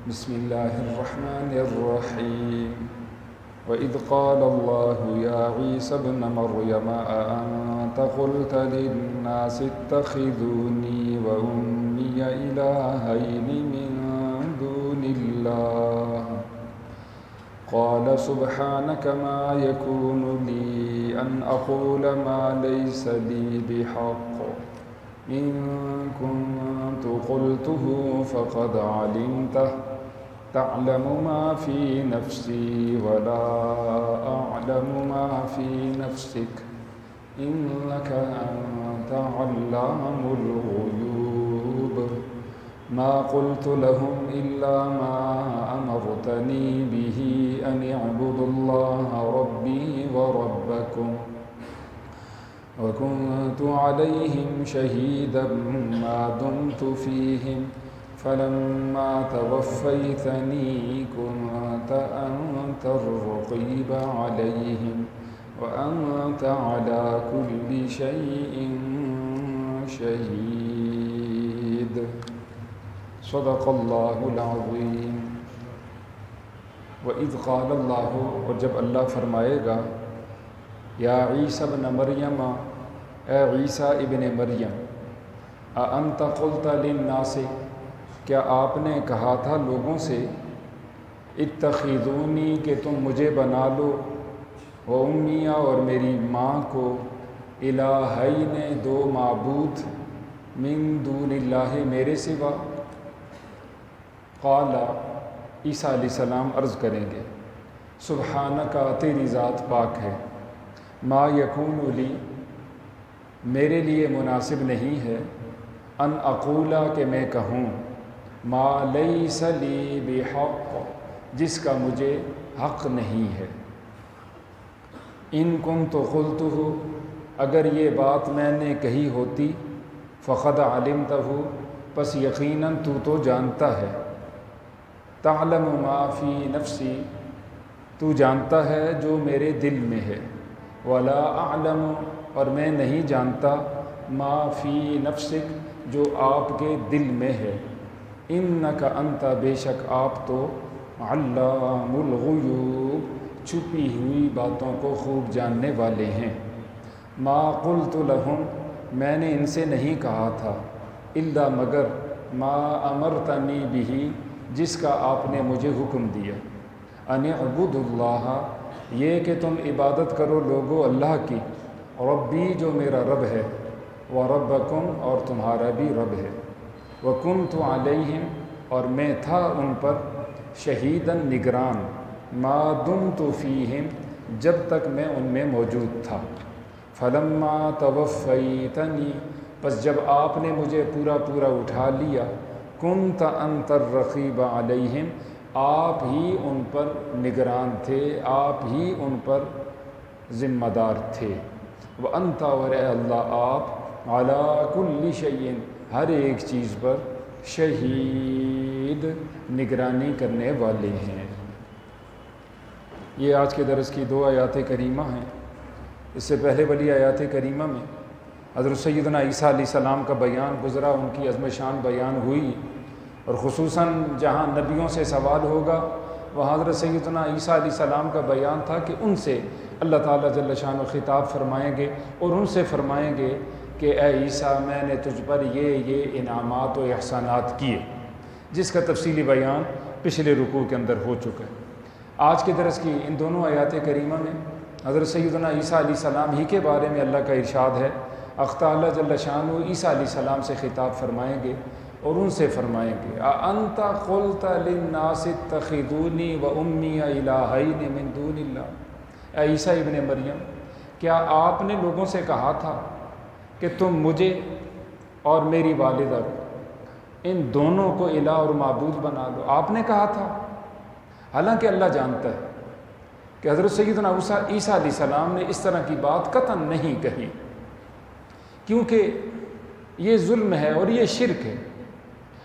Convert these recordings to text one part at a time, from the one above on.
بسم الله الرحمن الرحيم وإذ قال الله يا عيسى ابن مريم أأنت قلت للناس اتخذوني وأمي إلهين من دون الله قال سبحانك ما يكون لي أن أقول ما ليس لي بحق إن كنت قلته فقد علمته تعلم ما في نفسي ولا أعلم ما في نفسك إنك أنت علام الغيوب ما قلت لهم إلا ما أمرتني به أن اعبدوا الله ربي وربكم وكنت عليهم شهيدا ما دمت فيهم فلما توفيتني كنت أنت الرقيب عليهم وأنت على كل شيء شهيد صدق اللہ العظیم. وَإِذْ قَالَ اللَّهُ، اور جب اللہ فرمائے گا، یا عیسیٰ ابن مریم، اے عیسیٰ ابن مریم، اَأَنْتَ قُلْتَ لِلنَّاسِ، کیا آپ نے کہا تھا لوگوں سے، اتخذونی، کہ تم مجھے بنا لو، و امیہ، اور میری ماں کو، الہین، دو معبود، من دون اللہ، میرے سوا. قال، عیسیٰ علیہ السلام عرض کریں گے، سبحانک، تیری ذات پاک ہے، ما یکون لی، میرے لیے مناسب نہیں ہے، ان اقولا، کہ میں کہوں، ما لیس لی بحق، جس کا مجھے حق نہیں ہے. ان کنت قلتہ، اگر یہ بات میں نے کہی ہوتی، فقد علمتہ، پس یقیناً تو جانتا ہے، تعلم ما فی نفسی، تو جانتا ہے جو میرے دل میں ہے، ولا اعلم، اور میں نہیں جانتا، ما فی نفسک، جو آپ کے دل میں ہے، انک انت، بے شک آپ تو، علام الغیوب، چھپی ہوئی باتوں کو خوب جاننے والے ہیں. ما قلت لہم، میں نے ان سے نہیں کہا تھا، الا مگر، ما امرتنی بہ، جس کا آپ نے مجھے حکم دیا، ان اعبدوا اللہ، یہ کہ تم عبادت کرو لوگو اللہ کی، ربی، جو میرا رب ہے، وربکم، اور تمہارا بھی رب ہے، وکنت علیہم، اور میں تھا ان پر، شہیداً، نگران، ما دمت فیہم، جب تک میں ان میں موجود تھا. فلما توفیتنی، پس جب آپ نے مجھے پورا اٹھا لیا، کنت انت الرقیب علیہم، آپ ہی ان پر نگران تھے، آپ ہی ان پر ذمہ دار تھے. وانت، اور اے اللہ آپ، علی کل شیء، ہر ایک چیز پر، شہید، نگرانی کرنے والے ہیں. یہ آج کے درس کی 2 آیات کریمہ ہیں. اس سے پہلے والی آیات کریمہ میں حضرت سیدنا عیسیٰ علیہ السلام کا بیان گزرا، ان کی عظم شان بیان ہوئی، اور خصوصاً جہاں نبیوں سے سوال ہوگا وہاں حضرت سیدنا عیسیٰ علیہ السلام کا بیان تھا کہ ان سے اللہ تعالیٰ جل شانہ خطاب فرمائیں گے، اور ان سے فرمائیں گے کہ اے عیسیٰ، میں نے تجھ پر یہ انعامات و احسانات کیے، جس کا تفصیلی بیان پچھلے رکوع کے اندر ہو چکا ہے. آج کے درس کی ان دونوں آیات کریمہ میں حضرت سیدنا عیسیٰ علیہ السلام ہی کے بارے میں اللہ کا ارشاد ہے. اللہ جل شانہ عیسیٰ علیہ السلام سے خطاب فرمائیں گے اور ان سے فرمائیں گے، اَأَنْتَ قُلْتَ لِلنَّاسِ اتَّخِذُونِي وَأُمِّيَ إِلَٰهَيْنِ مِن دُونِ اللَّهِ، اے عیسیٰ ابن مریم، کیا آپ نے لوگوں سے کہا تھا کہ تم مجھے اور میری والدہ ان دونوں کو الہ اور معبود بنا لو؟ آپ نے کہا تھا، حالانکہ اللہ جانتا ہے کہ حضرت سیدنا عیسیٰ علیہ السلام نے اس طرح کی بات قطعاً نہیں کہی، کیونکہ یہ ظلم ہے اور یہ شرک ہے،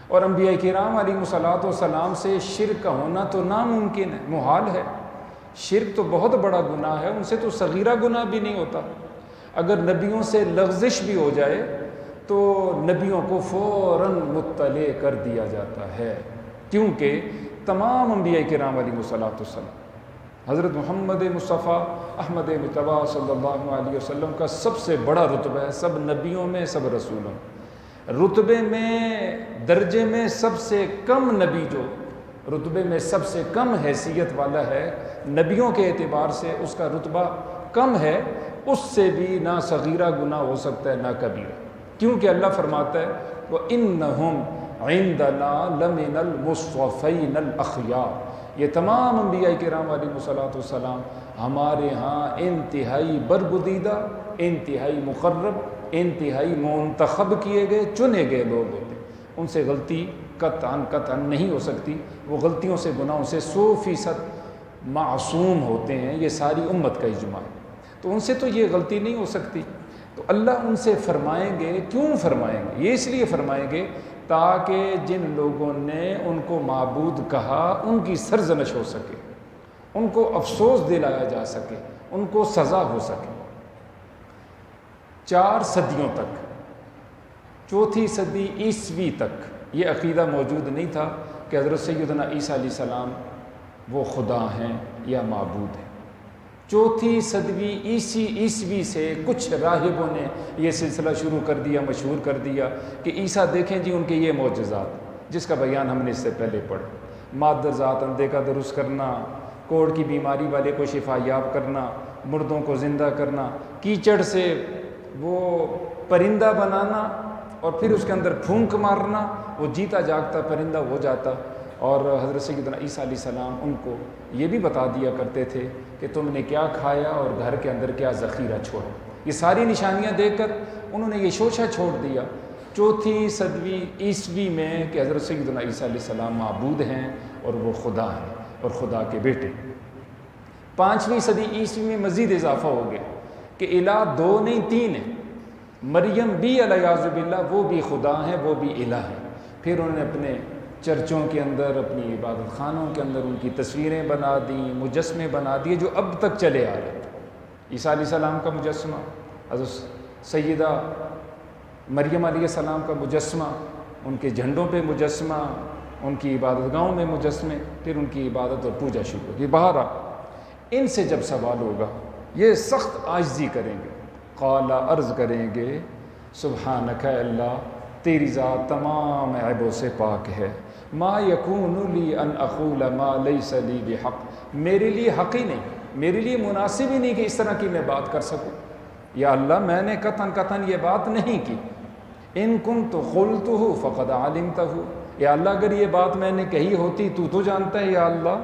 اور انبیاء کرام علیہ الصلوۃ والسلام سے شرک کا ہونا تو ناممکن ہے، محال ہے. شرک تو بہت بڑا گناہ ہے، ان سے تو صغیرہ گناہ بھی نہیں ہوتا. اگر نبیوں سے لغزش بھی ہو جائے تو نبیوں کو فوراً مطلع کر دیا جاتا ہے، کیونکہ تمام انبیاء کرام علیہ السلام حضرت محمد مصطفیٰ احمد مجتبیٰ صلی اللہ علیہ وسلم کا سب سے بڑا رتبہ ہے، سب نبیوں میں، سب رسولوں میں۔ رتبے میں، درجے میں سب سے کم نبی جو رتبے میں سب سے کم حیثیت والا ہے نبیوں کے اعتبار سے، اس کا رتبہ کم ہے، اس سے بھی نہ صغیرہ گناہ ہو سکتا ہے نہ کبیرہ، کیونکہ اللہ فرماتا ہے وَإِنَّهُمْ عِنْدَنَا لَمِنَ الْمُصْطَفَيْنَ الْأَخْيَارِ، یہ تمام انبیاء کرام علیہ السلام ہمارے ہاں انتہائی برگزیدہ، انتہائی مقرب، انتہائی منتخب کیے گئے، چنے گئے لوگ ہوتے ہیں۔ ان سے غلطی قطعاً نہیں ہو سکتی، وہ غلطیوں سے، گناہوں سے 100% معصوم ہوتے ہیں، یہ ساری امت کا اجماع ہے، تو ان سے تو یہ غلطی نہیں ہو سکتی۔ تو اللہ ان سے فرمائیں گے، کیوں فرمائیں گے؟ یہ اس لیے فرمائیں گے تاکہ جن لوگوں نے ان کو معبود کہا ان کی سرزنش ہو سکے، ان کو افسوس دلایا جا سکے، ان کو سزا ہو سکے۔ 4 صدیوں تک، 4تھی صدی عیسوی تک یہ عقیدہ موجود نہیں تھا کہ حضرت سیدنا عیسیٰ علیہ السلام وہ خدا ہیں یا معبود ہیں۔ 4تھی صدی عیسوی سے کچھ راہبوں نے یہ سلسلہ شروع کر دیا، مشہور کر دیا کہ عیسیٰ دیکھیں جی ان کے یہ معجزات، جس کا بیان ہم نے اس سے پہلے پڑھا، مادر ذات اندھے کا درست کرنا، کوڑ کی بیماری والے کو شفا یاب کرنا، مردوں کو زندہ کرنا، کیچڑ سے وہ پرندہ بنانا اور پھر اس کے اندر پھونک مارنا، وہ جیتا جاگتا پرندہ ہو جاتا۔ اور حضرت سیدنا عیسیٰ علیہ السلام ان کو یہ بھی بتا دیا کرتے تھے کہ تم نے کیا کھایا اور گھر کے اندر کیا ذخیرہ چھوڑا۔ یہ ساری نشانیاں دیکھ کر انہوں نے یہ شوشہ چھوڑ دیا 4تھی صدی عیسوی میں کہ حضرت سیدنا عیسیٰ علیہ السلام معبود ہیں اور وہ خدا ہیں اور خدا کے بیٹے۔ 5ویں صدی عیسوی میں مزید اضافہ ہو گیا کہ الہ 2 نہیں 3 ہیں، مریم بھی علیہ باللہ وہ بھی خدا ہیں، وہ بھی الہ ہیں۔ پھر انہوں نے اپنے چرچوں کے اندر، اپنی عبادت خانوں کے اندر ان کی تصویریں بنا دیں، مجسمے بنا دیے جو اب تک چلے آ رہے ہیں۔ عیسیٰ علیہ السلام کا مجسمہ، حضرت سیدہ مریم علیہ السلام کا مجسمہ، ان کے جھنڈوں پہ مجسمہ، ان کی عبادت گاہوں میں مجسمے، پھر ان کی عبادت اور پوجا شروع ہوگی۔ بہرحال ان سے جب سوال ہوگا یہ سخت عاجزی کریں گے، قال عرض کریں گے سبحانک اے اللہ تیری ذات تمام عیبوں سے پاک ہے، ما یکون لی ان اقول ما لیس لی بحق، میرے لیے حق ہی نہیں، میرے لیے مناسب ہی نہیں کہ اس طرح کی میں بات کر سکوں۔ یا اللہ میں نے قطعاً یہ بات نہیں کی، ان کنت قلتہ فقد علمتہ، یا اللہ اگر یہ بات میں نے کہی ہوتی تو جانتا ہے یا اللہ،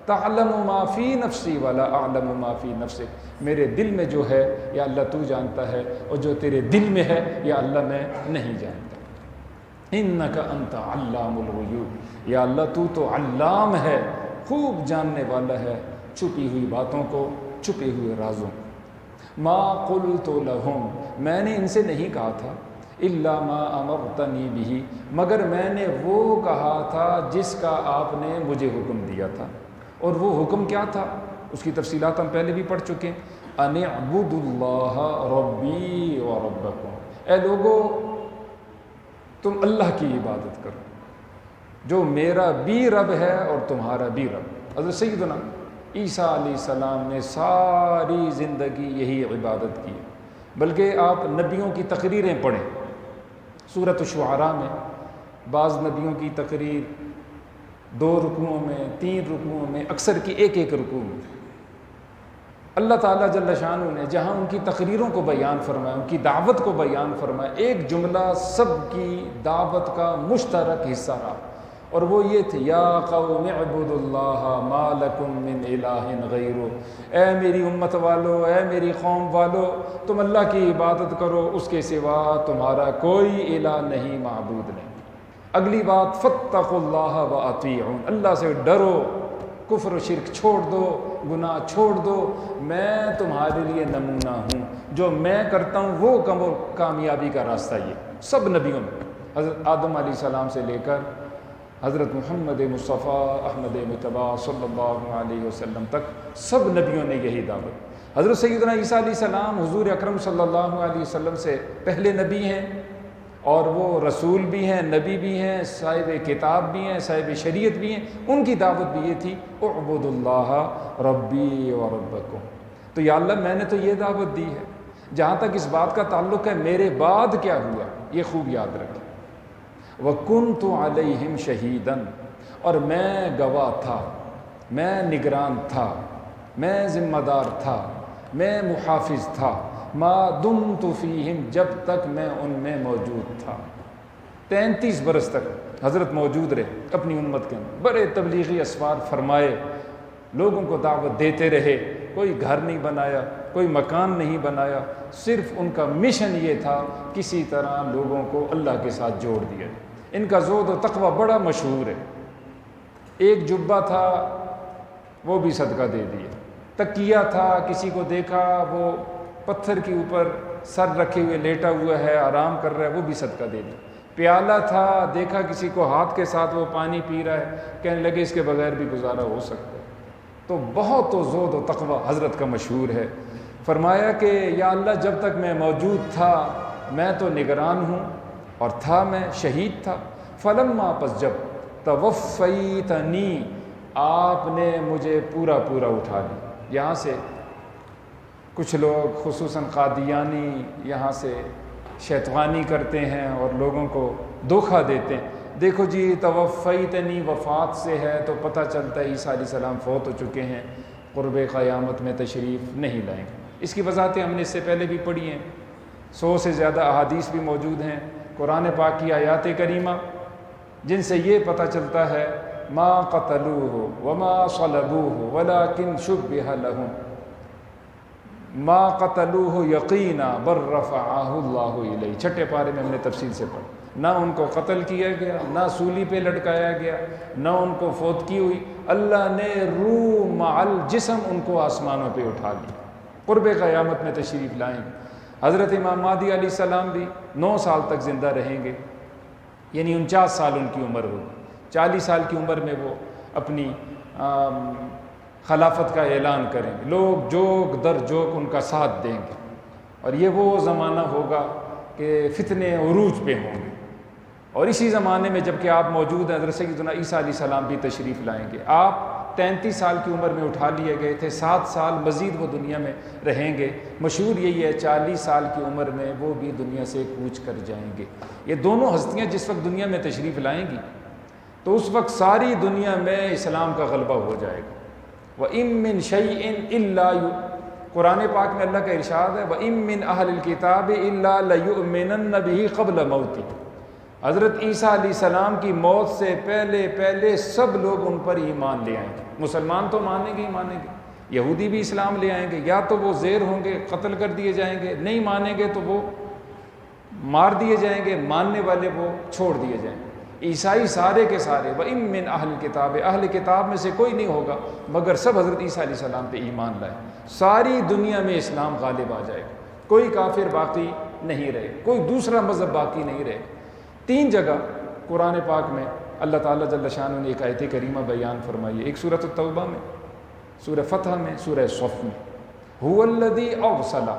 تعلم ما فی نفسی ولا اعلم ما فی نفسک، میرے دل میں جو ہے یا اللہ تو جانتا ہے، اور جو تیرے دل میں ہے یا اللہ میں نہیں جانتا۔ انک انت علام الغیوب، یا اللہ تو علام ہے، خوب جاننے والا ہے چھپی ہوئی باتوں کو، چھپے ہوئے رازوں کو۔ ما قلت لہم، میں نے ان سے نہیں کہا تھا، الا ما امرتنی بہ، مگر میں نے وہ کہا تھا جس کا آپ نے مجھے حکم دیا تھا، اور وہ حکم کیا تھا اس کی تفصیلات ہم پہلے بھی پڑھ چکے ہیں۔ ان اعبدوا اللہ ربی و ربکم، اے لوگو تم اللہ کی عبادت کرو جو میرا بھی رب ہے اور تمہارا بھی رب۔ حضرت سیدنا عیسیٰ علیہ السلام نے ساری زندگی یہی عبادت کی، بلکہ آپ نبیوں کی تقریریں پڑھیں، سورۃ الشعراء میں بعض نبیوں کی تقریر 2 رکوعوں میں، 3 رکوعوں میں، اکثر کی ایک رکوع میں اللہ تعالیٰ جل شانہ نے جہاں ان کی تقریروں کو بیان فرمایا، ان کی دعوت کو بیان فرمایا، ایک جملہ سب کی دعوت کا مشترک حصہ رہا، اور وہ یہ تھے یا قوم اعبدوا اللہ ما لکم من الہ غیرہ، اے میری امت والو، اے میری قوم والو، تم اللہ کی عبادت کرو، اس کے سوا تمہارا کوئی الہ نہیں، معبود نہیں۔ اگلی بات فاتقوا اللہ واطیعون، اللہ سے ڈرو، کفر و شرک چھوڑ دو، گناہ چھوڑ دو، میں تمہارے لیے نمونہ ہوں، جو میں کرتا ہوں وہ کامیابی کا راستہ یہ۔ سب نبیوں میں حضرت آدم علیہ السلام سے لے کر حضرت محمد مصطفیٰ احمد مجتبیٰ صلی اللہ علیہ وسلم تک سب نبیوں نے یہی دعوت۔ حضرت سیدنا عیسیٰ علیہ السلام حضور اکرم صلی اللہ علیہ وسلم سے پہلے نبی ہیں، اور وہ رسول بھی ہیں، نبی بھی ہیں، صاحب کتاب بھی ہیں، صاحب شریعت بھی ہیں، ان کی دعوت بھی یہ تھی اعبد اللہ ربی و ربکم۔ تو یا اللہ میں نے تو یہ دعوت دی ہے، جہاں تک اس بات کا تعلق ہے میرے بعد کیا ہوا یہ خوب یاد رکھیں۔ وَكُنْتُ عَلَيْهِمْ شَهِيدًا، اور میں گواہ تھا، میں نگران تھا، میں ذمہ دار تھا، میں محافظ تھا، ما دمت فیہم، جب تک میں ان میں موجود تھا۔ 33 برس تک حضرت موجود رہے اپنی امت کے اندر، بڑے تبلیغی اسفار فرمائے، لوگوں کو دعوت دیتے رہے، کوئی گھر نہیں بنایا، کوئی مکان نہیں بنایا، صرف ان کا مشن یہ تھا کسی طرح لوگوں کو اللہ کے ساتھ جوڑ دیا۔ ان کا زہد و تقوی بڑا مشہور ہے۔ ایک جبہ تھا وہ بھی صدقہ دے دیا، تکیہ تھا کسی کو دیکھا وہ پتھر کے اوپر سر رکھے ہوئے لیٹا ہوا ہے آرام کر رہا ہے، وہ بھی صدقہ دے دیا۔ پیالہ تھا، دیکھا کسی کو ہاتھ کے ساتھ وہ پانی پی رہا ہے، کہنے لگے اس کے بغیر بھی گزارا ہو سکتا ہے۔ تو بہت و زہد و تقوی حضرت کا مشہور ہے۔ فرمایا کہ یا اللہ جب تک میں موجود تھا میں تو نگران ہوں اور تھا میں شہید تھا، فلما، پس جب توفیتنی، آپ نے مجھے پورا پورا اٹھا لی۔ یہاں سے کچھ لوگ خصوصاً قادیانی یہاں سے شیطانی کرتے ہیں اور لوگوں کو دھوکہ دیتے ہیں۔ دیکھو جی توفیتنی وفات سے ہے تو پتہ چلتا ہے عیسیٰ علیہ السلام فوت ہو چکے ہیں، قرب قیامت میں تشریف نہیں لائیں گے۔ اس کی وضاحتیں ہم نے اس سے پہلے بھی پڑھی ہیں، 100 سے زیادہ احادیث بھی موجود ہیں، قرآن پاک کی آیات کریمہ، جن سے یہ پتہ چلتا ہے ما قتلوہ وما صلبوہ ولکن شبہ لہم، ما قتلوہ یقینا بل رفعہ اللہ الیہ۔ چھٹے پارے میں ہم نے تفصیل سے پڑھا، نہ ان کو قتل کیا گیا، نہ سولی پہ لٹکایا گیا، نہ ان کو فوت کی ہوئی، اللہ نے روح مع الجسم ان کو آسمانوں پہ اٹھا لی، قرب قیامت میں تشریف لائیں گے۔ حضرت امام مہدی علیہ السلام بھی 9 سال تک زندہ رہیں گے، یعنی 49 سال ان کی عمر ہوگی۔ 40 سال کی عمر میں وہ اپنی خلافت کا اعلان کریں گے، لوگ جوک در جوک ان کا ساتھ دیں گے، اور یہ وہ زمانہ ہوگا کہ فتنے عروج پہ ہوں گے۔ اور اسی زمانے میں جب کہ آپ موجود ہیں حضرت سیدنا عیسیٰ علیہ السلام بھی تشریف لائیں گے۔ آپ 33 سال کی عمر میں اٹھا لیے گئے تھے، 7 سال مزید وہ دنیا میں رہیں گے۔ مشہور یہی ہے 40 سال کی عمر میں وہ بھی دنیا سے کوچ کر جائیں گے۔ یہ دونوں ہستیاں جس وقت دنیا میں تشریف لائیں گی تو اس وقت ساری دنیا میں اسلام کا غلبہ ہو جائے گا۔ وَإِن مِّن شَيْءٍ إِلَّا، قرآن پاک میں اللہ کا ارشاد ہے وَإِن مِّنْ أَهْلِ الْكِتَابِ إِلَّا لَيُؤْمِنَنَّ بِهِ قَبْلَ مَوْتِهِ۔ حضرت عیسیٰ علیہ السلام کی موت سے پہلے سب لوگ ان پر ایمان لے آئیں گے۔ مسلمان تو مانیں گے ہی مانیں گے، یہودی بھی اسلام لے آئیں گے، یا تو وہ زیر ہوں گے قتل کر دیے جائیں گے، نہیں مانیں گے تو وہ مار دیے جائیں گے، ماننے والے وہ چھوڑ دیے جائیں گے۔ عیسائی سارے کے سارے وَإِن مِّنْ أَهْلِ الْكِتَابِ، اہل کتاب میں سے کوئی نہیں ہوگا مگر سب حضرت عیسیٰ علیہ السلام پہ ایمان لائے۔ ساری دنیا میں اسلام غالب آ جائے گا، کوئی کافر باقی نہیں رہے، کوئی دوسرا مذہب باقی نہیں رہے۔ 3 جگہ قرآن پاک میں اللہ تعالیٰ جل شانہ نے ایک آیت کریمہ بیان فرمائی ہے، ایک سورۃ التوبہ میں، سورہ فتح میں، سورہ صف میں۔ هو الذی ارسل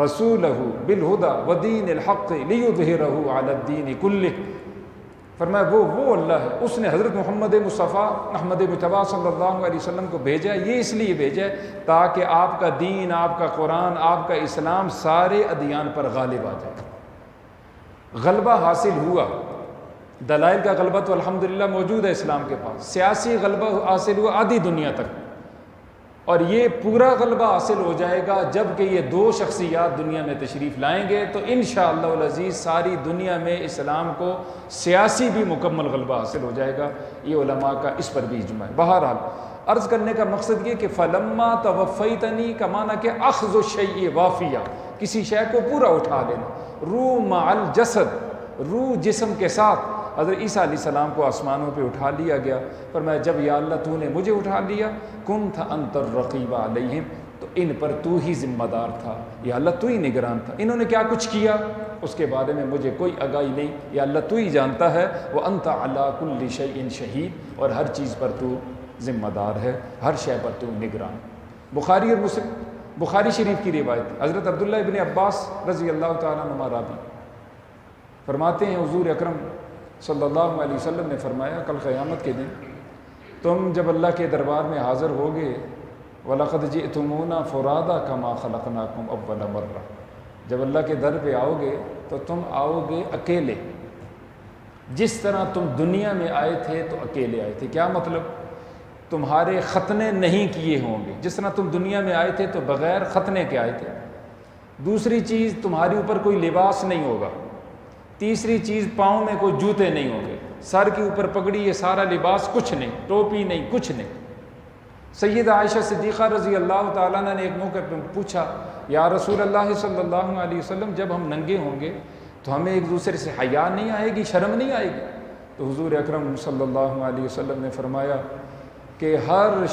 رسولہ بالہدی ودین الحق لیظہرہ علی الدین کلہ۔ فرمایا وہ اللہ ہے، اس نے حضرت محمد مصطفیٰ احمد مجتبیٰ صلی اللہ علیہ وسلم کو بھیجا ہے۔ یہ اس لیے بھیجا ہے تاکہ آپ کا دین، آپ کا قرآن، آپ کا اسلام سارے ادیان پر غالب آ جائے۔ غلبہ حاصل ہوا، دلائل کا غلبہ تو الحمدللہ موجود ہے اسلام کے پاس، سیاسی غلبہ حاصل ہوا آدھی دنیا تک، اور یہ پورا غلبہ حاصل ہو جائے گا جب کہ یہ 2 شخصیات دنیا میں تشریف لائیں گے، تو انشاءاللہ العزیز ساری دنیا میں اسلام کو سیاسی بھی مکمل غلبہ حاصل ہو جائے گا۔ یہ علماء کا اس پر بھی اجماع ہے۔ بہرحال عرض کرنے کا مقصد یہ کہ فلما توفیتنی کا معنی کہ اخذ الشیء وافیہ، کسی شے کو پورا اٹھا لینا، روح مع الجسد، روح جسم کے ساتھ حضرت عیسیٰ علیہ السلام کو آسمانوں پہ اٹھا لیا گیا۔ فرمایا جب یا اللہ تو نے مجھے اٹھا لیا، کنت انت الرقیب علیہم، تو ان پر تو ہی ذمہ دار تھا، یا اللہ تو ہی نگران تھا، انہوں نے کیا کچھ کیا اس کے بارے میں مجھے کوئی آگاہی نہیں، یا اللہ تو ہی جانتا ہے۔ وانت علی کل شیء شہید، اور ہر چیز پر تو ذمہ دار ہے، ہر شے پر تو نگران۔ بخاری اور مسلم، بخاری شریف کی روایت، حضرت عبداللہ ابن عباس رضی اللہ تعالیٰ عنہما راوی، فرماتے ہیں حضور اکرم صلی اللہ علیہ وسلم نے فرمایا کل قیامت کے دن تم جب اللہ کے دربار میں حاضر ہوگے وَلَقَدْ جِئْتُمُونَا فُرَادَا كَمَا خَلَقْنَاكُمْ أَوَّلَ مَرَّةٍ، جب اللہ کے در پہ آؤ گے تو تم آؤ گے اکیلے، جس طرح تم دنیا میں آئے تھے تو اکیلے آئے تھے۔ کیا مطلب؟ تمہارے ختنے نہیں کیے ہوں گے، جس طرح تم دنیا میں آئے تھے تو بغیر ختنے کے آئے تھے۔ دوسری چیز، تمہارے اوپر کوئی لباس نہیں ہوگا۔ تیسری چیز، پاؤں میں کوئی جوتے نہیں ہوں گے، سر کے اوپر پگڑی، یہ سارا لباس کچھ نہیں، ٹوپی نہیں، کچھ نہیں۔ سیدہ عائشہ صدیقہ رضی اللہ تعالیٰ عنہ نے ایک موقع پہ پوچھا یا رسول اللہ صلی اللہ علیہ وسلم جب ہم ننگے ہوں گے تو ہمیں ایک دوسرے سے حیا نہیں آئے گی، شرم نہیں آئے گی؟ تو حضور اکرم صلی اللہ علیہ وسلم نے فرمایا کہ ہر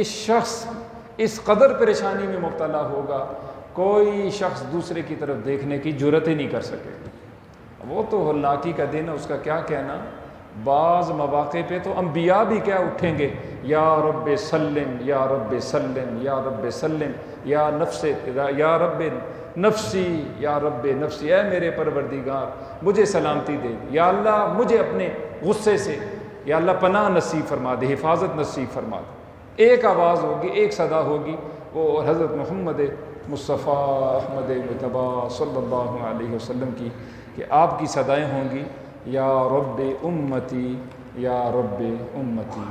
شخص اس قدر پریشانی میں مبتلا ہوگا، کوئی شخص دوسرے کی طرف دیکھنے کی جرت ہی نہیں کر سکے۔ وہ تو ہولناکی کا دن ہے، اس کا کیا کہنا۔ بعض مواقع پہ تو انبیاء بھی کیا اٹھیں گے، یا رب سلم یا رب سلم یا رب سلم یا رب نفسی یا رب نفسی، اے میرے پروردگار مجھے سلامتی دے، یا اللہ مجھے اپنے غصے سے یا اللہ پناہ نصیب فرما دے، حفاظت نصیب فرما دے۔ ایک آواز ہوگی، ایک صدا ہوگی، وہ حضرت محمد مصطفیٰ احمد مجتبیٰ صلی اللہ علیہ وسلم کی، کہ آپ کی صدائیں ہوں گی یا رب امتی یا رب امتی،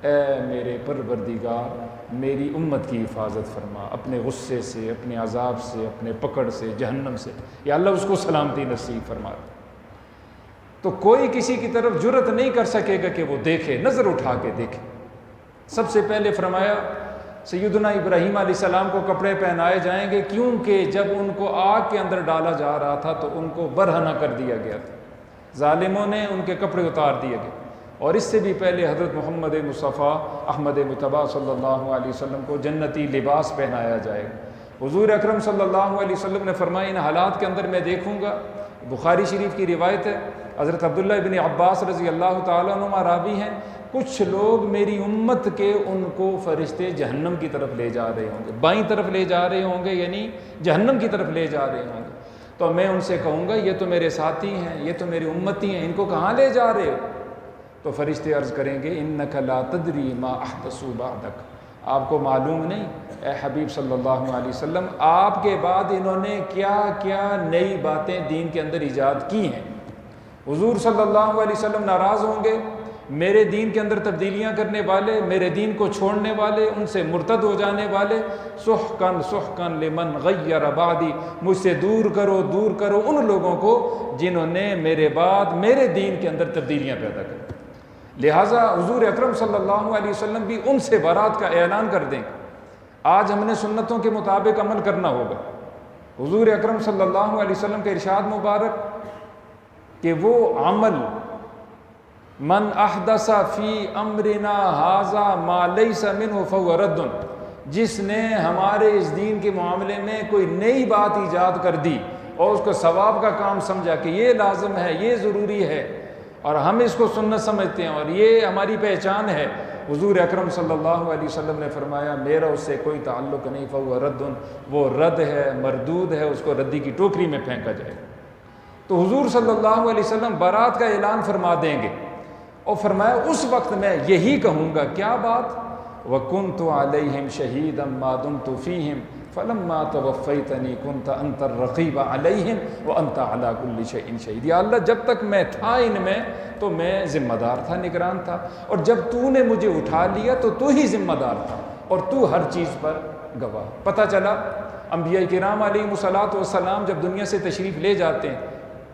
اے میرے پروردگار میری امت کی حفاظت فرما، اپنے غصے سے، اپنے عذاب سے، اپنے پکڑ سے، جہنم سے، یا اللہ اس کو سلامتی نصیب فرما دے۔ تو کوئی کسی کی طرف جرت نہیں کر سکے گا کہ وہ دیکھے، نظر اٹھا کے دیکھے۔ سب سے پہلے فرمایا سیدنا ابراہیم علیہ السلام کو کپڑے پہنائے جائیں گے، کیونکہ جب ان کو آگ کے اندر ڈالا جا رہا تھا تو ان کو برہنہ کر دیا گیا تھا، ظالموں نے ان کے کپڑے اتار دیے گئے۔ اور اس سے بھی پہلے حضرت محمد مصطفیٰ احمد مجتبیٰ صلی اللہ علیہ وسلم کو جنتی لباس پہنایا جائے گا۔ حضور اکرم صلی اللہ علیہ وسلم نے فرمایا ان حالات کے اندر میں دیکھوں گا، بخاری شریف کی روایت ہے، حضرت عبداللہ ابن عباس رضی اللہ تعالیٰ عنہما راوی ہیں، کچھ لوگ میری امت کے ان کو فرشتے جہنم کی طرف لے جا رہے ہوں گے، بائیں طرف لے جا رہے ہوں گے، یعنی جہنم کی طرف لے جا رہے ہوں گے۔ تو میں ان سے کہوں گا یہ تو میرے ساتھی ہیں، یہ تو میری امتی ہیں، ان کو کہاں لے جا رہے ہو؟ تو فرشتے عرض کریں گے انک لا تدری ما احدثوا بعدک، آپ کو معلوم نہیں اے حبیب صلی اللہ علیہ وسلم آپ کے بعد انہوں نے کیا کیا نئی باتیں دین کے اندر ایجاد کی ہیں۔ حضور صلی اللہ علیہ وسلم ناراض ہوں گے، میرے دین کے اندر تبدیلیاں کرنے والے، میرے دین کو چھوڑنے والے، ان سے مرتد ہو جانے والے، سحقن سحقن لمن غیر بعدی، مجھ سے دور کرو دور کرو ان لوگوں کو جنہوں نے میرے بعد میرے دین کے اندر تبدیلیاں پیدا کر۔ لہٰذا حضور اکرم صلی اللہ علیہ وسلم بھی ان سے برات کا اعلان کر دیں۔ آج ہم نے سنتوں کے مطابق عمل کرنا ہوگا۔ حضور اکرم صلی اللہ علیہ وسلم کا ارشاد مبارک کہ وہ عمل من احدث فی امرنا ھذا ما لیس منہ فہو رد، جس نے ہمارے اس دین کے معاملے میں کوئی نئی بات ایجاد کر دی اور اس کو ثواب کا کام سمجھا کہ یہ لازم ہے، یہ ضروری ہے اور ہم اس کو سنت سمجھتے ہیں اور یہ ہماری پہچان ہے، حضور اکرم صلی اللہ علیہ وسلم نے فرمایا میرا اس سے کوئی تعلق نہیں، فہو رد، وہ رد ہے، مردود ہے، اس کو ردی کی ٹوکری میں پھینکا جائے۔ تو حضور صلی اللہ علیہ وسلم برات کا اعلان فرما دیں گے اور فرمایا اس وقت میں یہی کہوں گا، کیا بات؟ وَكُنْتُ عَلَيْهِمْ شَهِيدًا مَا دُمْتُ فِيهِمْ فَلَمَّا تَوَفَّيْتَنِي كُنْتَ أَنْتَ الرَّقِيبَ عَلَيْهِمْ وَأَنْتَ عَلَى كُلِّ شَيْءٍ شَهِيدٌ۔ یا اللہ جب تک میں تھا ان میں تو میں ذمہ دار تھا، نگران تھا، اور جب تو نے مجھے اٹھا لیا تو تو ہی ذمہ دار تھا اور تو ہر چیز پر گواہ۔ پتہ چلا انبیاء کرام علیہم الصلاۃ والسلام جب دنیا سے تشریف لے جاتے ہیں،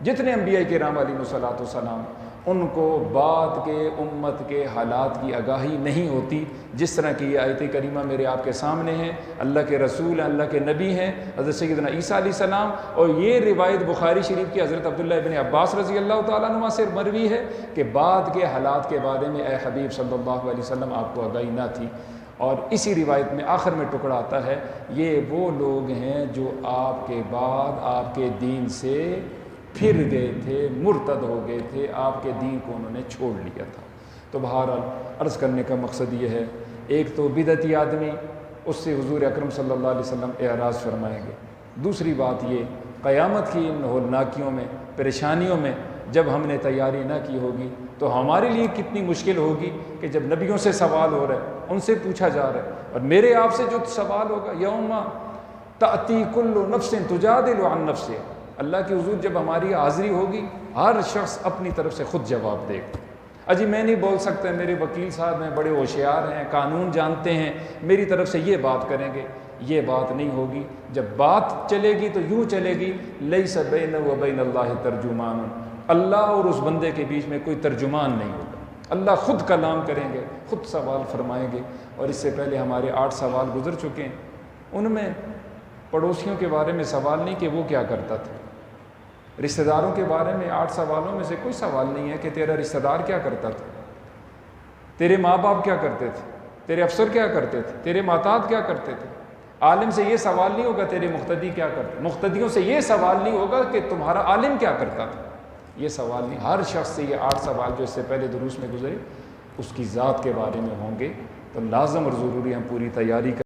جتنے انبیاء کرام علیہم الصلاۃ والسلام، ان کو بعد کے امت کے حالات کی آگاہی نہیں ہوتی، جس طرح کی یہ آیت کریمہ میرے آپ کے سامنے ہے۔ اللہ کے رسول ہیں، اللہ کے نبی ہیں حضرت سیدنا عیسیٰ علیہ السلام، اور یہ روایت بخاری شریف کی حضرت عبداللہ ابن عباس رضی اللہ تعالیٰ عنہ سے مروی ہے کہ بعد کے حالات کے بارے میں اے حبیب صلی اللہ علیہ وسلم آپ کو آگاہی نہ تھی۔ اور اسی روایت میں آخر میں ٹکڑا آتا ہے، یہ وہ لوگ ہیں جو آپ کے بعد آپ کے دین سے پھر گئے تھے، مرتد ہو گئے تھے، آپ کے دین کو انہوں نے چھوڑ لیا تھا۔ تو بہرحال عرض کرنے کا مقصد یہ ہے، ایک تو بدعتی آدمی، اس سے حضور اکرم صلی اللہ علیہ وسلم اعراض فرمائیں گے۔ دوسری بات یہ قیامت کی ان ہولناکیوں میں، پریشانیوں میں جب ہم نے تیاری نہ کی ہوگی تو ہمارے لیے کتنی مشکل ہوگی کہ جب نبیوں سے سوال ہو رہا ہے، ان سے پوچھا جا رہا ہے، اور میرے آپ سے جو سوال ہوگا یوم تأتی کل نفس تجادل عن نفسها، اللہ کے حضور جب ہماری حاضری ہوگی ہر شخص اپنی طرف سے خود جواب دے گا۔ اجی میں نہیں بول سکتا، میرے وکیل صاحب ہیں، بڑے ہوشیار ہیں، قانون جانتے ہیں، میری طرف سے یہ بات کریں گے، یہ بات نہیں ہوگی۔ جب بات چلے گی تو یوں چلے گی، لیس بینہ و بین اللہ ترجمان، اللہ اور اس بندے کے بیچ میں کوئی ترجمان نہیں ہوگا، اللہ خود کلام کریں گے، خود سوال فرمائیں گے۔ اور اس سے پہلے ہمارے 8 سوال گزر چکے ہیں، ان میں پڑوسیوں کے بارے میں سوال نہیں کہ وہ کیا کرتا تھا، رشتہ داروں کے بارے میں 8 سوالوں میں سے کوئی سوال نہیں ہے کہ تیرا رشتہ دار کیا کرتا تھا، تیرے ماں باپ کیا کرتے تھے، تیرے افسر کیا کرتے تھے، تیرے محتاط کیا کرتے تھے۔ عالم سے یہ سوال نہیں ہوگا تیرے مقتدی کیا کرتے، مقتدیوں سے یہ سوال نہیں ہوگا کہ تمہارا عالم کیا کرتا تھا، یہ سوال نہیں۔ ہر شخص سے یہ 8 سوال جو اس سے پہلے دروس میں گزرے اس کی ذات کے بارے میں ہوں گے، تو لازم اور ضروری ہم پوری تیاری